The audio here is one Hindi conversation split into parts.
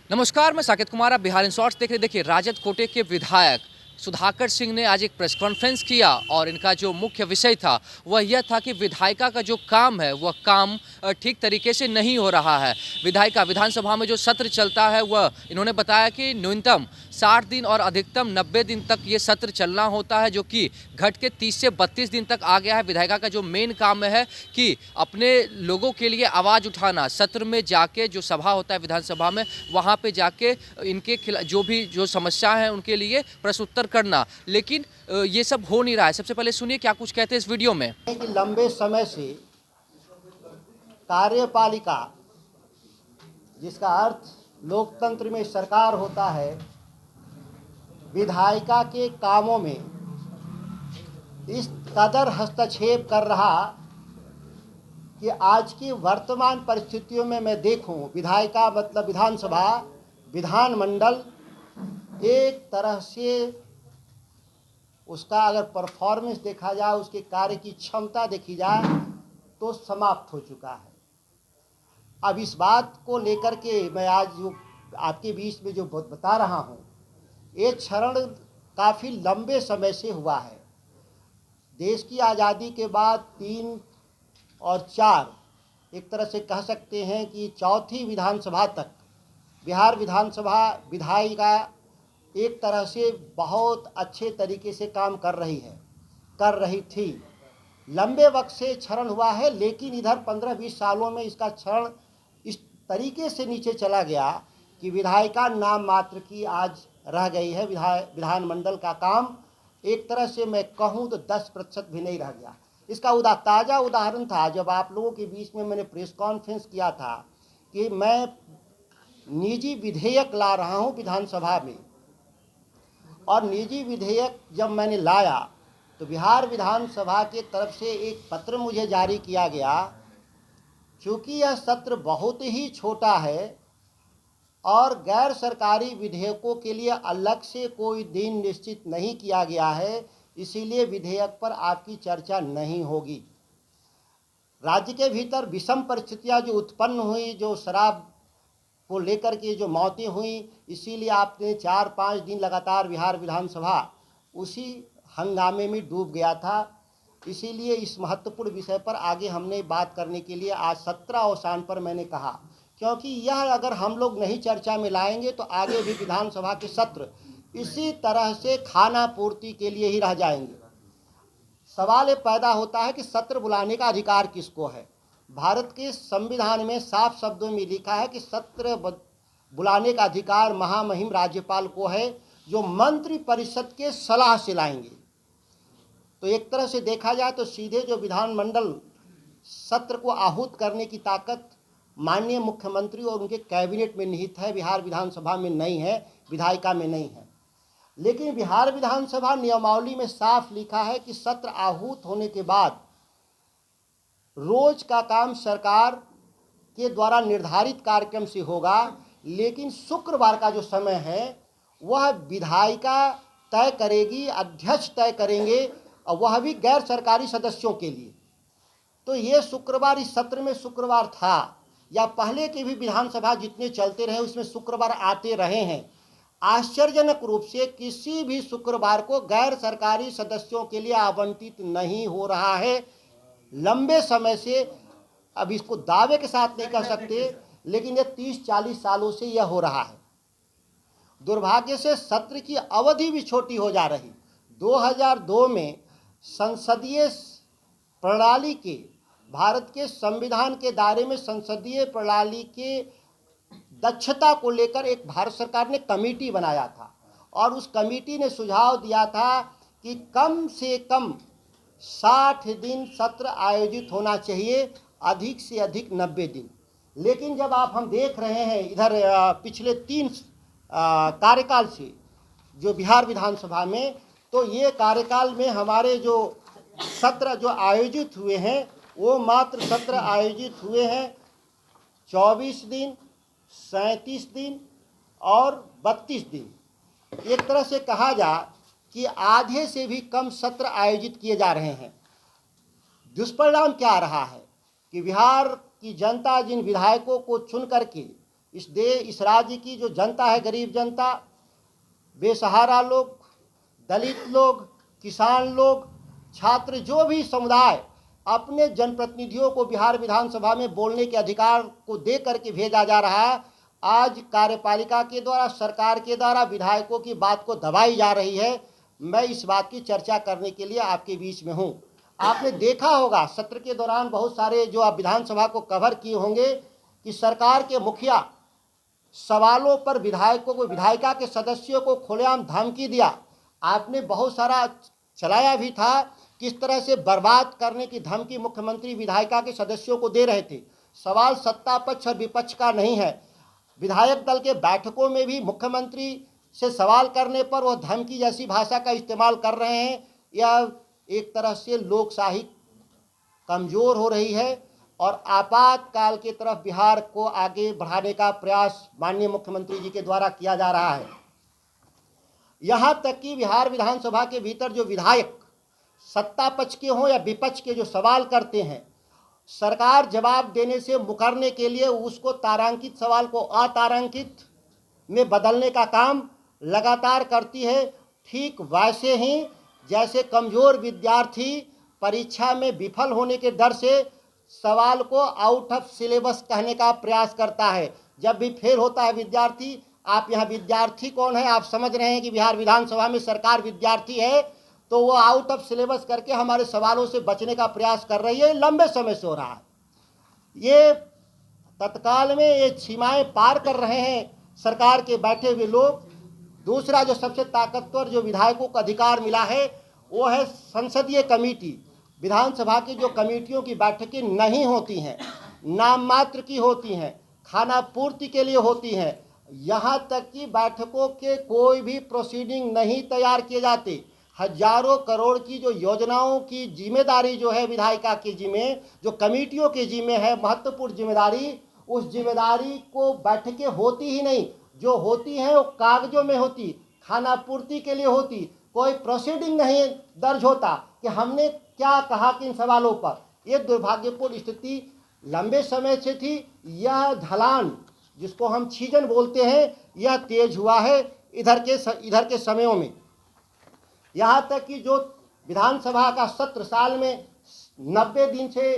नमस्कार, मैं साकेत कुमार। आप बिहार इन शॉर्ट्स देख रहे। देखिए, राजद कोटे के विधायक सुधाकर सिंह ने आज एक प्रेस कॉन्फ्रेंस किया और इनका जो मुख्य विषय था वह यह था कि विधायिका का जो काम है वह काम ठीक तरीके से नहीं हो रहा है। विधायिका विधानसभा में जो सत्र चलता है वह इन्होंने बताया कि न्यूनतम 60 दिन और अधिकतम 90 दिन तक ये सत्र चलना होता है, जो कि घट के 30 से 32 दिन तक आ गया है। विधायिका का जो मेन काम है कि अपने लोगों के लिए आवाज़ उठाना, सत्र में जाके जो सभा होता है विधानसभा में वहाँ पे जाके इनके खिलाफ जो समस्या है उनके लिए प्रश्नोत्तर करना, लेकिन ये सब हो नहीं रहा है। सबसे पहले सुनिए क्या कुछ कहते हैं इस वीडियो में। कि लंबे समय से कार्यपालिका, जिसका अर्थ लोकतंत्र में सरकार होता है, विधायिका के कामों में इस कदर हस्तक्षेप कर रहा कि आज की वर्तमान परिस्थितियों में मैं देखूं, विधायिका मतलब विधानसभा, विधानमंडल एक तरह से उसका अगर परफॉर्मेंस देखा जाए, उसके कार्य की क्षमता देखी जाए तो समाप्त हो चुका है। अब इस बात को लेकर के मैं आज जो आपके बीच में जो बता रहा हूँ, ये क्षरण काफ़ी लंबे समय से हुआ है। देश की आज़ादी के बाद 3 और 4 एक तरह से कह सकते हैं कि चौथी विधानसभा तक बिहार विधानसभा विधायिका एक तरह से बहुत अच्छे तरीके से काम कर रही थी। लंबे वक्त से क्षरण हुआ है, लेकिन इधर 15-20 सालों में इसका क्षरण इस तरीके से नीचे चला गया कि विधायिका नाम मात्र की आज रह गई है। विधानमंडल का काम एक तरह से मैं कहूँ तो 10% भी नहीं रह गया। इसका ताज़ा उदाहरण था जब आप लोगों के बीच में मैंने प्रेस कॉन्फ्रेंस किया था कि मैं निजी विधेयक ला रहा हूँ विधानसभा में, और निजी विधेयक जब मैंने लाया तो बिहार विधानसभा के तरफ से एक पत्र मुझे जारी किया गया। चूँकि यह सत्र बहुत ही छोटा है और गैर सरकारी विधेयकों के लिए अलग से कोई दिन निश्चित नहीं किया गया है, इसीलिए विधेयक पर आपकी चर्चा नहीं होगी। राज्य के भीतर विषम परिस्थितियाँ जो उत्पन्न हुई, जो शराब को लेकर के जो मौतें हुई, इसीलिए आपने 4-5 दिन लगातार बिहार विधानसभा उसी हंगामे में डूब गया था। इसीलिए इस महत्वपूर्ण विषय पर आगे हमने बात करने के लिए आज 17 अवसान पर मैंने कहा, क्योंकि यह अगर हम लोग नहीं चर्चा में लाएंगे तो आगे भी विधानसभा के सत्र इसी तरह से खाना पूर्ति के लिए ही रह जाएंगे। सवाल ये पैदा होता है कि सत्र बुलाने का अधिकार किसको है। भारत के संविधान में साफ शब्दों में लिखा है कि सत्र बुलाने का अधिकार महामहिम राज्यपाल को है, जो मंत्रि परिषद के सलाह से लाएंगे। तो एक तरह से देखा जाए तो सीधे जो विधानमंडल सत्र को आहूत करने की ताकत माननीय मुख्यमंत्री और उनके कैबिनेट में निहित है, बिहार विधानसभा में नहीं है, विधायिका में नहीं है। लेकिन बिहार विधानसभा नियमावली में साफ लिखा है कि सत्र आहूत होने के बाद रोज का काम सरकार के द्वारा निर्धारित कार्यक्रम से होगा, लेकिन शुक्रवार का जो समय है वह विधायिका तय करेगी, अध्यक्ष तय करेंगे, और वह भी गैर सरकारी सदस्यों के लिए। तो ये शुक्रवार इस सत्र में शुक्रवार था, या पहले के भी विधानसभा जितने चलते रहे उसमें शुक्रवार आते रहे हैं। आश्चर्यजनक रूप से किसी भी शुक्रवार को गैर सरकारी सदस्यों के लिए आवंटित नहीं हो रहा है लंबे समय से। अब इसको दावे के साथ नहीं कह सकते, लेकिन ये 30-40 सालों से यह हो रहा है। दुर्भाग्य से सत्र की अवधि भी छोटी हो जा रही। 2002 में संसदीय प्रणाली के, भारत के संविधान के दायरे में संसदीय प्रणाली के दक्षता को लेकर एक भारत सरकार ने कमेटी बनाया था, और उस कमेटी ने सुझाव दिया था कि कम से कम 60 दिन सत्र आयोजित होना चाहिए, अधिक से अधिक 90 दिन। लेकिन जब हम देख रहे हैं इधर पिछले 3 कार्यकाल से जो बिहार विधानसभा में, तो ये कार्यकाल में हमारे जो सत्र जो आयोजित हुए हैं वो मात्र सत्र आयोजित हुए हैं 24 दिन, 37 दिन और 32 दिन। एक तरह से कहा जाए कि आधे से भी कम सत्र आयोजित किए जा रहे हैं। दुष्परिणाम क्या रहा है कि बिहार की जनता जिन विधायकों को चुन करके इस राज्य की जो जनता है, गरीब जनता, बेसहारा लोग, दलित लोग, किसान लोग, छात्र, जो भी समुदाय अपने जनप्रतिनिधियों को बिहार विधानसभा में बोलने के अधिकार को दे करके भेजा जा रहा है, आज कार्यपालिका के द्वारा, सरकार के द्वारा विधायकों की बात को दबाई जा रही है। मैं इस बात की चर्चा करने के लिए आपके बीच में हूँ। आपने देखा होगा सत्र के दौरान बहुत सारे जो आप विधानसभा को कवर किए होंगे कि सरकार के मुखिया सवालों पर विधायकों को, विधायिका के सदस्यों को खुलेआम धमकी दिया। आपने बहुत सारा चलाया भी था, किस तरह से बर्बाद करने की धमकी मुख्यमंत्री विधायिका के सदस्यों को दे रहे थे। सवाल सत्ता पक्ष और विपक्ष का नहीं है। विधायक दल के बैठकों में भी मुख्यमंत्री से सवाल करने पर वह धमकी जैसी भाषा का इस्तेमाल कर रहे हैं। यह एक तरह से लोकशाही कमज़ोर हो रही है और आपातकाल की तरफ बिहार को आगे बढ़ाने का प्रयास माननीय मुख्यमंत्री जी के द्वारा किया जा रहा है। यहाँ तक कि बिहार विधानसभा के भीतर जो विधायक सत्ता पक्ष के हों या विपक्ष के जो सवाल करते हैं, सरकार जवाब देने से मुकरने के लिए उसको तारांकित सवाल को अतारांकित में बदलने का काम लगातार करती है। ठीक वैसे ही जैसे कमज़ोर विद्यार्थी परीक्षा में विफल होने के डर से सवाल को आउट ऑफ सिलेबस कहने का प्रयास करता है। जब भी फेल होता है विद्यार्थी, आप यहाँ विद्यार्थी कौन है, आप समझ रहे हैं कि बिहार विधानसभा में सरकार विद्यार्थी है, तो वो आउट ऑफ सिलेबस करके हमारे सवालों से बचने का प्रयास कर रही है। लंबे समय से हो रहा है। ये तत्काल में ये सीमाएं पार कर रहे हैं सरकार के बैठे हुए लोग। दूसरा जो सबसे ताकतवर जो विधायकों को अधिकार मिला है वो है संसदीय कमेटी। विधानसभा की जो कमेटियों की बैठकें नहीं होती हैं, नाम मात्र की होती हैं, खाना पूर्ति के लिए होती हैं, यहाँ तक कि बैठकों के कोई भी प्रोसीडिंग नहीं तैयार किए जाते। हजारों करोड़ की जो योजनाओं की जिम्मेदारी जो है विधायिका के जिम्मे, जो कमेटियों के जिम्मे है महत्वपूर्ण जिम्मेदारी, उस जिम्मेदारी को बैठकें होती ही नहीं। जो होती हैं वो कागजों में होती, खाना पूर्ति के लिए होती, कोई प्रोसीडिंग नहीं दर्ज होता कि हमने क्या कहा किन सवालों पर। ये दुर्भाग्यपूर्ण स्थिति लंबे समय से थी। यह ढलान जिसको हम छीजन बोलते हैं, यह तेज हुआ है इधर के समयों में। यहाँ तक कि जो विधानसभा का सत्र साल में 90 दिन से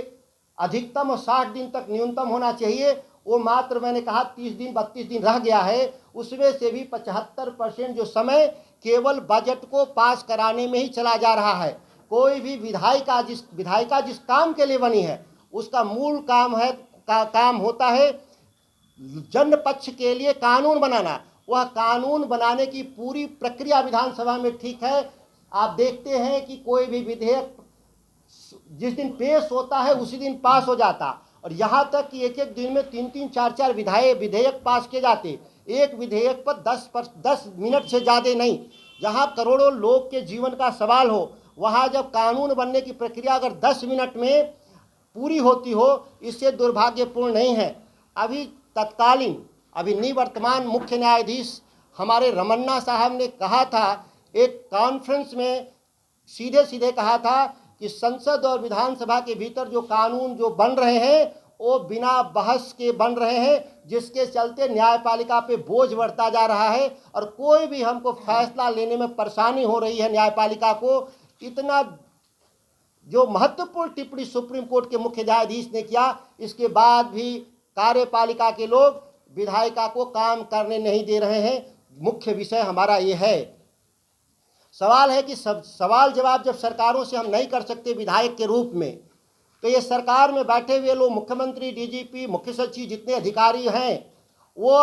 अधिकतम और 60 दिन तक न्यूनतम होना चाहिए, वो मात्र मैंने कहा 30 दिन 32 दिन रह गया है। उसमें से भी 75% जो समय केवल बजट को पास कराने में ही चला जा रहा है। कोई भी विधायिका जिस काम के लिए बनी है उसका मूल काम होता है जन पक्ष के लिए कानून बनाना। वह कानून बनाने की पूरी प्रक्रिया विधानसभा में ठीक है। आप देखते हैं कि कोई भी विधेयक जिस दिन पेश होता है उसी दिन पास हो जाता, और यहाँ तक कि एक एक दिन में 3-3 4-4 विधेयक पास किए जाते। एक विधेयक पर 10 मिनट से ज़्यादा नहीं। जहाँ करोड़ों लोग के जीवन का सवाल हो, वहाँ जब कानून बनने की प्रक्रिया अगर 10 मिनट में पूरी होती हो, इससे दुर्भाग्यपूर्ण नहीं है। अभी निवर्तमान मुख्य न्यायाधीश हमारे रमन्ना साहब ने कहा था एक कॉन्फ्रेंस में, सीधे सीधे कहा था कि संसद और विधानसभा के भीतर जो कानून जो बन रहे हैं वो बिना बहस के बन रहे हैं, जिसके चलते न्यायपालिका पे बोझ बढ़ता जा रहा है और कोई भी हमको फैसला लेने में परेशानी हो रही है न्यायपालिका को। इतना जो महत्वपूर्ण टिप्पणी सुप्रीम कोर्ट के मुख्य न्यायाधीश ने किया, इसके बाद भी कार्यपालिका के लोग विधायिका को काम करने नहीं दे रहे हैं। मुख्य विषय हमारा ये है। सवाल है कि सवाल जवाब जब सरकारों से हम नहीं कर सकते विधायक के रूप में, तो ये सरकार में बैठे हुए लोग, मुख्यमंत्री, डीजीपी, मुख्य सचिव, जितने अधिकारी हैं, वो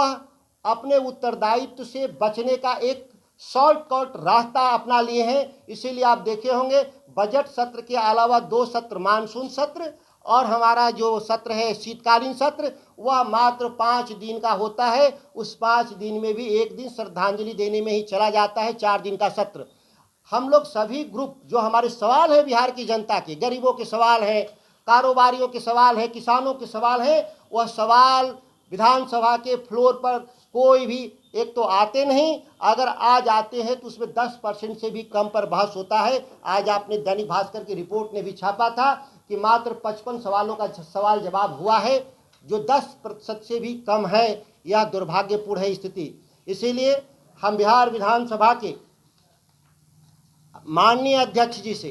अपने उत्तरदायित्व से बचने का एक शॉर्टकट रास्ता अपना लिए हैं। इसीलिए आप देखे होंगे बजट सत्र के अलावा 2 सत्र, मानसून सत्र और हमारा जो सत्र है शीतकालीन सत्र, वह मात्र 5 दिन का होता है। उस 5 दिन में भी एक दिन श्रद्धांजलि देने में ही चला जाता है। 4 दिन का सत्र। हम लोग सभी ग्रुप जो हमारे सवाल है बिहार की जनता के, गरीबों के सवाल हैं, कारोबारियों के सवाल है, किसानों के सवाल है, वह सवाल विधानसभा के फ्लोर पर कोई भी एक तो आते नहीं, अगर आज आते हैं तो उसमें 10% से भी कम पर बहस होता है। आज आपने दैनिक भास्कर की रिपोर्ट ने भी छापा था कि मात्र 55 सवालों का सवाल जवाब हुआ है, जो 10% से भी कम है। यह दुर्भाग्यपूर्ण है स्थिति। इसीलिए हम बिहार विधानसभा के माननीय अध्यक्ष जी से,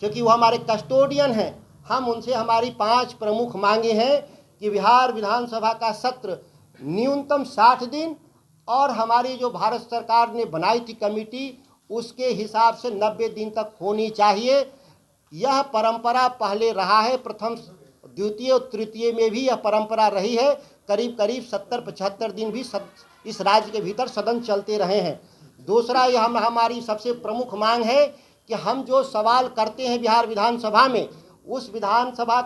क्योंकि वो हमारे कस्टोडियन हैं, हम उनसे हमारी 5 प्रमुख मांगे हैं कि बिहार विधानसभा का सत्र न्यूनतम 60 दिन और हमारी जो भारत सरकार ने बनाई थी कमेटी उसके हिसाब से 90 दिन तक होनी चाहिए। यह परंपरा पहले रहा है, प्रथम द्वितीय और तृतीय में भी यह परंपरा रही है। करीब करीब 70-75 दिन भी इस राज्य के भीतर सदन चलते रहे हैं। दूसरा, यह हमारी सबसे प्रमुख मांग है कि हम जो सवाल करते हैं बिहार विधानसभा में, उस विधानसभा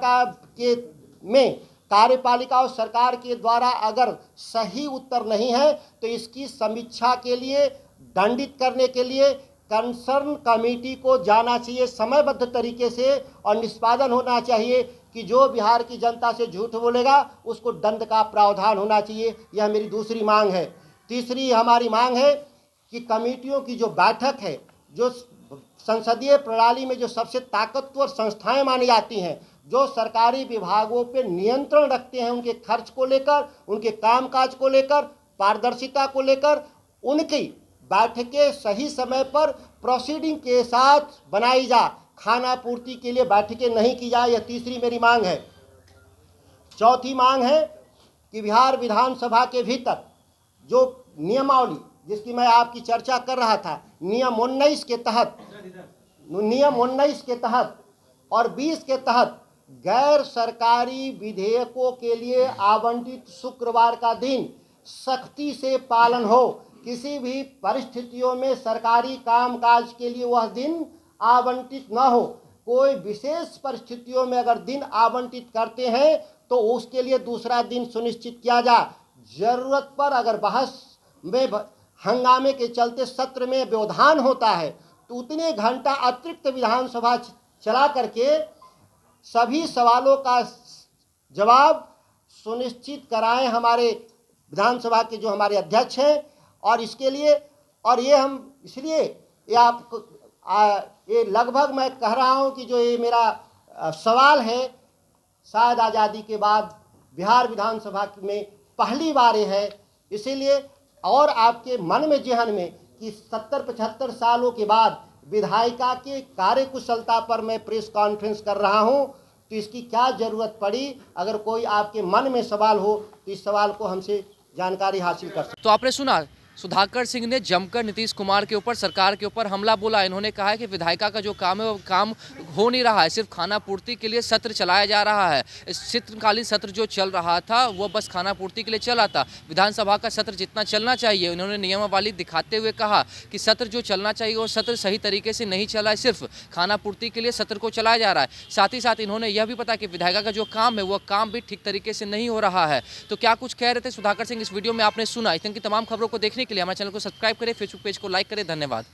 में कार्यपालिका और सरकार के द्वारा अगर सही उत्तर नहीं है तो इसकी समीक्षा के लिए, दंडित करने के लिए कंसर्न कमेटी को जाना चाहिए समयबद्ध तरीके से, और निष्पादन होना चाहिए कि जो बिहार की जनता से झूठ बोलेगा उसको दंड का प्रावधान होना चाहिए। यह मेरी दूसरी मांग है। तीसरी हमारी मांग है कि कमेटियों की जो बैठक है, जो संसदीय प्रणाली में जो सबसे ताकतवर संस्थाएं मानी जाती हैं, जो सरकारी विभागों पे नियंत्रण रखते हैं, उनके खर्च को लेकर, उनके कामकाज को लेकर, पारदर्शिता को लेकर, उनकी बैठकें सही समय पर प्रोसीडिंग के साथ बनाई जा, खाना पूर्ति के लिए बैठकें नहीं की जाए। यह तीसरी मेरी मांग है। चौथी मांग है कि बिहार विधानसभा के भीतर जो नियमावली जिसकी मैं आपकी चर्चा कर रहा था, नियम 19 के तहत और 20 के तहत गैर सरकारी विधेयकों के लिए आवंटित शुक्रवार का दिन सख्ती से पालन हो। किसी भी परिस्थितियों में सरकारी कामकाज के लिए वह दिन आवंटित न हो। कोई विशेष परिस्थितियों में अगर दिन आवंटित करते हैं तो उसके लिए दूसरा दिन सुनिश्चित किया जाए। जरूरत पर अगर बहस में हंगामे के चलते सत्र में व्यवधान होता है तो उतने घंटा अतिरिक्त विधानसभा चला करके सभी सवालों का जवाब सुनिश्चित कराएं हमारे विधानसभा के जो हमारे अध्यक्ष हैं। और इसके लिए, और ये हम इसलिए ये आपको ये लगभग मैं कह रहा हूँ कि जो ये मेरा सवाल है शायद आज़ादी के बाद बिहार विधानसभा में पहली बार है, इसीलिए और आपके मन में जहन में कि 70-75 सालों के बाद विधायिका के कार्यकुशलता पर मैं प्रेस कॉन्फ्रेंस कर रहा हूं, तो इसकी क्या ज़रूरत पड़ी। अगर कोई आपके मन में सवाल हो तो इस सवाल को हमसे जानकारी हासिल कर सकते। तो आपने सुना, सुधाकर सिंह ने जमकर नीतीश कुमार के ऊपर, सरकार के ऊपर हमला बोला। इन्होंने कहा है कि विधायिका का जो काम है वो काम हो नहीं रहा है, सिर्फ खाना पूर्ति के लिए सत्र चलाया जा रहा है। इस शीतकालीन सत्र जो चल रहा था वो बस खाना पूर्ति के लिए चला था। विधानसभा का सत्र जितना चलना चाहिए, उन्होंने नियमावली दिखाते हुए कहा कि सत्र जो चलना चाहिए वो सत्र सही तरीके से नहीं चला है, सिर्फ खाना पूर्ति के लिए सत्र को चलाया जा रहा है। साथ ही साथ इन्होंने यह भी पता कि विधायिका का जो काम है वो काम भी ठीक तरीके से नहीं हो रहा है। तो क्या कुछ कह रहे थे सुधाकर सिंह, इस वीडियो में आपने सुना। इस तरह की तमाम खबरों को देखने के लिए हमारे चैनल को सब्सक्राइब करें, फेसबुक पेज को लाइक करें। धन्यवाद।